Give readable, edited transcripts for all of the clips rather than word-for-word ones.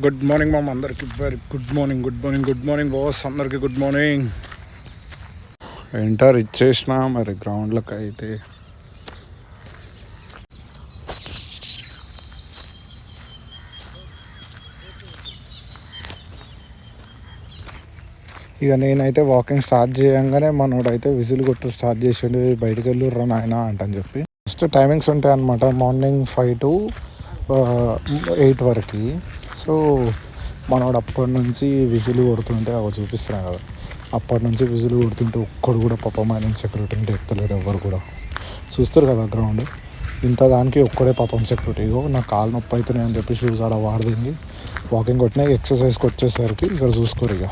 Good morning మామ అందరికి. Very good morning boss అందరికి గుడ్ మార్నింగ్. ఎంటర్ ఇచ్చేసిన మరి గ్రౌండ్లోకి అయితే. ఇక నేనైతే వాకింగ్ స్టార్ట్ చేయంగానే మనోడైతే విజిల్ కొట్టు స్టార్ట్ చేసిండు, బయటికి వెళ్ళుర్రా నాయన అంటని చెప్పి. ఫస్ట్ టైమింగ్స్ ఉంటాయి అన్నమాట, మార్నింగ్ 5 to 8 వరకు. సో మనోడు అప్పటి నుంచి విజిల్ కొడుతుంటే అవి చూపిస్తున్నాను కదా, అప్పటి నుంచి విజిల్ కొడుతుంటే ఒక్కడు కూడా పాపం ఆయన సెక్యూరిటీ అంటే ఎత్తలేరు ఎవరు కూడా. చూస్తారు కదా గ్రౌండ్, ఇంత దానికి ఒక్కడే పాపం సెక్యూరిటీ. నాకు కాలు నొప్పి అవుతున్నాయి అని చెప్పి షూస్ ఆడ వాడదింగి వాకింగ్ కొట్టినా, ఎక్సర్సైజ్కి వచ్చేసరికి ఇక్కడ చూసుకోరు. ఇక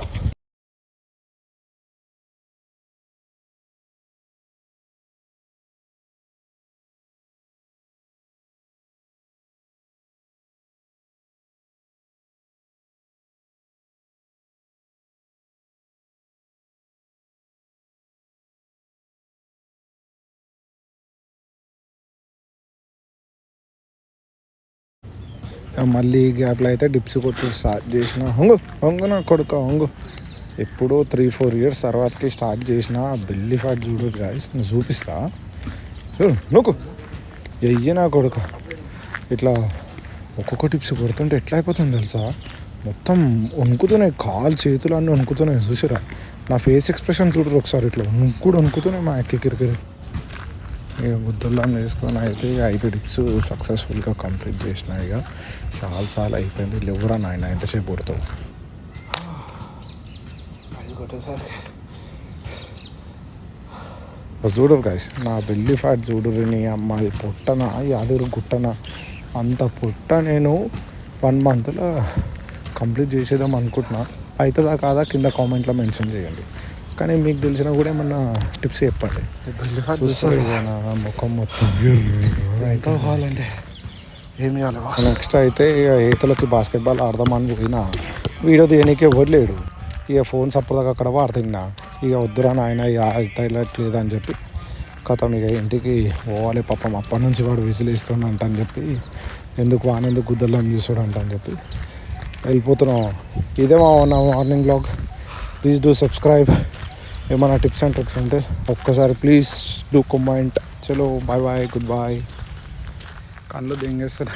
మళ్ళీ ఈ గ్యాప్లో అయితే డిప్స్ కొట్టు స్టార్ట్ చేసిన. హొంగు నా కొడుక హొంగు. ఎప్పుడో 3-4 years తర్వాతకి స్టార్ట్ చేసిన బెల్లీ ఫ్యాట్ చూడు గాయస్, నేను చూపిస్తా చూడు. నువ్వు ఎయ్యి నా కొడుక, ఇట్లా ఒక్కొక్క టిప్స్ కొడుతుంటే ఎట్లా అయిపోతుంది తెలుసా, మొత్తం వణుకుతున్నాయి, కాలు చేతులు అన్నీ వణుకుతున్నాయి. చూసిరా నా ఫేస్ ఎక్స్ప్రెషన్ చూడరు ఒకసారి, ఇట్లా వణుకుతున్నాయి మా ఎక్కిరికిరి. ఇక గుద్దల్లో వేసుకొని అయితే 5 డిప్స్ సక్సెస్ఫుల్గా కంప్లీట్ చేసిన. ఇక చాలా అయిపోయింది. లేవురా నాయన ఎంతసేపు కొడతావు. 5 కొట్టేసరి చూడరు గాయస్, నా బెల్లీ ఫ్యాట్ చూడరు. నీ అమ్మాది పొట్టన యాదూరు గుట్టన అంత పొట్ట నేను 1 monthలో కంప్లీట్ చేసేద్దాం అనుకుంటున్నా. అవుతుందా కాదా కింద కామెంట్లో మెన్షన్ చేయండి. కానీ మీకు తెలిసినా కూడా ఏమన్నా టిప్స్ చెప్పండి. ముఖం మొత్తం కావాలంటే ఏమి కావాలి. నెక్స్ట్ అయితే ఇక ఈతలకి బాస్కెట్బాల్ ఆడదామని పోయినా, వీడియో తీయనీకి ఎవరు లేడు. ఇక ఫోన్స్ అప్పటిదాకా అక్కడ వాడుతున్నా. ఇక వద్దురా నాయన వెళ్ళట్లేదు అని చెప్పి కథం ఇక ఇంటికి పోవాలి. పాపం అప్పటి నుంచి వాడు విసిలేస్తుండ అంట అని చెప్పి, ఎందుకు వానెందుకు గుద్దల్లో చూసాడు అంట అని చెప్పి వెళ్ళిపోతున్నాం. ఇదే నా morning blog. Please do subscribe. ఏమైనా టిప్స్ అండ్ ట్రిక్స్ ఉంటే ఒక్కసారి ప్లీజ్ డూ కామెంట్. చలో బాయ్ గుడ్ బాయ్. కళ్ళు దెంగేస్తారు.